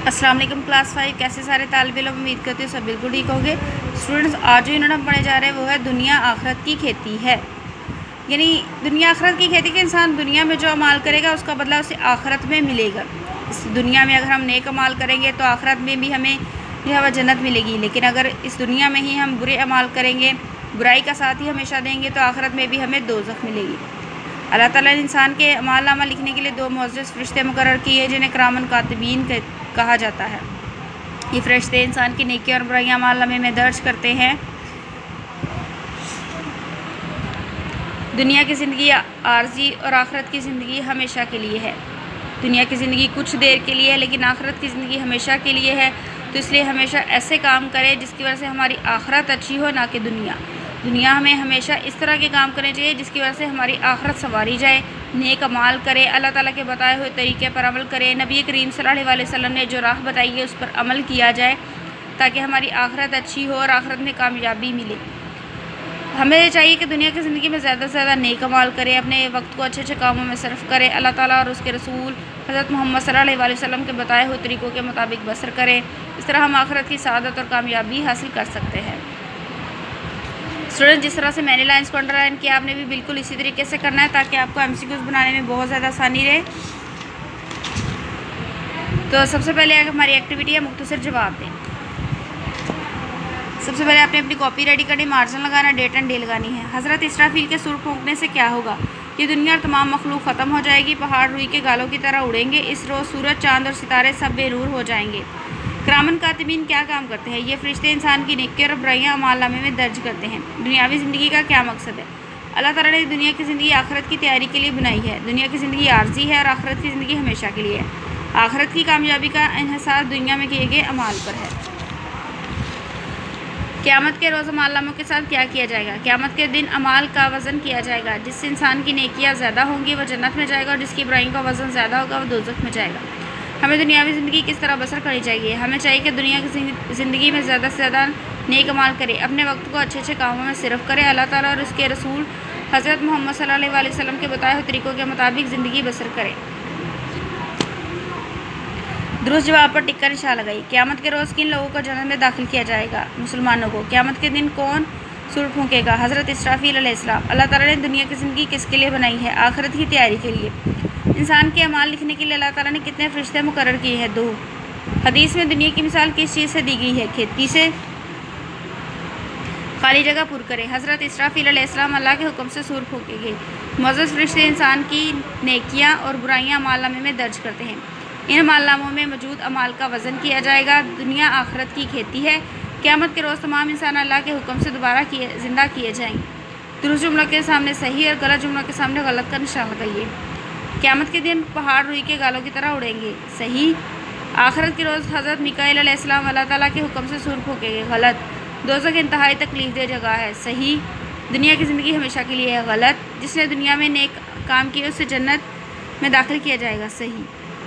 अस्सलाम वालेकुम क्लास 5 कैसे सारे तालिब इल्म, उम्मीद करती हूँ सब बिल्कुल ठीक होंगे। स्टूडेंट्स, आज जो यूनिट हम पढ़ने जा रहे हैं वो है दुनिया आखरत की खेती है। यानी दुनिया आखरत की खेती के इंसान दुनिया में जो अमाल करेगा उसका बदला उसे आखरत में मिलेगा। इस दुनिया में अगर हम नेक अमाल करेंगे तो आखरत में भी हमें जो है वह जन्नत मिलेगी, लेकिन अगर इस दुनिया में ही हम बुरे अमाल करेंगे, बुराई का साथ ही हमेशा देंगे तो आखरत में भी हमें दोज़ख मिलेगी। अल्लाह ताला ने इंसान के अमाल नामा लिखने के लिए दो मुअज़्ज़ज़ फ़रिश्ते मुकर्रर किए जिन्हें किरामन कातिबीन कहा जाता है। ये फ़रिश्ते इंसान की नेकी और बुराइयाँ अमाल नामे में दर्ज करते हैं। दुनिया की ज़िंदगी आर्जी और आखरत की ज़िंदगी हमेशा के लिए है। दुनिया की ज़िंदगी कुछ देर के लिए है, लेकिन आखरत की ज़िंदगी हमेशा के लिए है। तो इसलिए हमेशा ऐसे काम करें जिसकी वजह से हमारी आखरत अच्छी हो, ना कि दुनिया हमें हमेशा इस तरह के काम करने चाहिए जिसकी वजह से हमारी आखरत संवारी जाए। नेक अमाल करें, अल्लाह ताला के बताए हुए तरीके पर अमल करें, नबी करीम सल्लल्लाहु अलैहि वसल्लम ने जो राह बताई है उस पर अमल किया जाए ताकि हमारी आखरत अच्छी हो और आखरत में कामयाबी मिले। हमें चाहिए कि दुनिया की ज़िंदगी में ज़्यादा से ज़्यादा नेक अमाल करें, अपने वक्त को अच्छे अच्छे कामों में सर्फ करें, अल्लाह ताला और उसके रसूल हज़रत मोहम्मद सल्लल्लाहु अलैहि वसल्लम के बताए हुए तरीक़ों के मुताबिक बसर करें। इस तरह हम आखिरत की सआदत और कामयाबी हासिल कर सकते हैं। स्टूडेंट, जिस तरह से मैंने लाइन्स को अंडरलाइन किया आपने भी बिल्कुल इसी तरीके से करना है ताकि आपको MCQs बनाने में बहुत ज़्यादा आसानी रहे। तो सबसे पहले हमारी एक्टिविटी है मुख्तसर जवाब दें। सबसे पहले आपने अपनी कॉपी रेडी करनी, मार्जिन लगाना, डेट एंड डे लगानी है। हज़रत इसराफील के सुर फूंकने से क्या होगा? ये दुनिया और तमाम मखलूक ख़त्म हो जाएगी, पहाड़ रुई के गालों की तरह उड़ेंगे, इस रोज़ सूरज चाँद और सितारे सब बेनूर हो जाएंगे। किरामन कातिबीन क्या काम करते हैं? ये फ़रिश्ते इंसान की नेकी और बुराइयाँ अमालनामे में दर्ज करते हैं। दुनियावी ज़िंदगी का क्या मकसद है? अल्लाह ताला ने दुनिया की ज़िंदगी आखिरत की तैयारी के लिए बनाई है। दुनिया की ज़िंदगी आर्जी है और आखिरत की ज़िंदगी हमेशा के लिए है। आखिरत की कामयाबी का इन्हिसार दुनिया में किए गए अमाल पर है। क़यामत के रोज़ अमालनामों के साथ क्या किया जाएगा? क़यामत के दिन अमाल का वज़न किया जाएगा। जिस इंसान की नेकियां ज़्यादा होंगी वह जन्नत में जाएगा और जिसकी बुराइयों का वज़न ज़्यादा होगा वह दोज़ख में जाएगा। हमें दुनियावी ज़िंदगी किस तरह बसर करनी चाहिए? हमें चाहिए कि दुनिया की ज़िंदगी में ज़्यादा से ज़्यादा नेक अमाल करें, अपने वक्त को अच्छे अच्छे कामों में सिर्फ करें, अल्लाह ताला और उसके रसूल हज़रत मोहम्मद सल्लल्लाहु अलैहि वसल्लम के बताए हुए तरीक़ों के मुताबिक ज़िंदगी बसर करें। दुरुस्त जवाब पर टिक कर निशान लगाइए। क़यामत के रोज़ किन लोगों को जन्नत में दाखिल किया जाएगा? मुसलमानों को। क़यामत के दिन कौन सूर फूंकेगा? हज़रत इसराफील अलैहिस्सलाम। अल्लाह ताला ने दुनिया की ज़िंदगी किसके लिए बनाई है? आखिरत की तैयारी के लिए। इंसान के अमाल लिखने के लिए अल्लाह ताला ने कितने फ़रिश्ते मुकर्रर किए हैं? 2। हदीस में दुनिया की मिसाल किस चीज़ से दी गई है? खेती से। खाली जगह पुर करें। हज़रत इसराफील अलैहिस्सलाम अल्लाह के हुक्म से सूर फूंकेंगे। मुअज़्ज़ज़ फ़रिश्ते इंसान की नेकियां और बुराइयां अमालनामे में दर्ज करते हैं। इन अमालनामों में मौजूद अमाल का वज़न किया जाएगा। दुनिया आखिरत की खेती है। क़यामत के रोज़ तमाम इंसान अल्लाह के हुक्म से दोबारा ज़िंदा किए जाएंगे। दुरुस्त जुमलों के सामने सही और गलत जुमलों के सामने गलत का निशान लगाइए। क़यामत के दिन पहाड़ रुई के गालों की तरह उड़ेंगे। सही। आखिरत के रोज़ हज़रत मीकाईल अलैहिस्सलाम अल्लाह ताला के हुक्म से सूर फूंकेंगे। गलत। दोज़ख इंतहाई तकलीफ दे जगह है। सही। दुनिया की ज़िंदगी हमेशा के लिए है। गलत। जिसने दुनिया में नेक काम किए उसे जन्नत में दाखिल किया जाएगा। सही।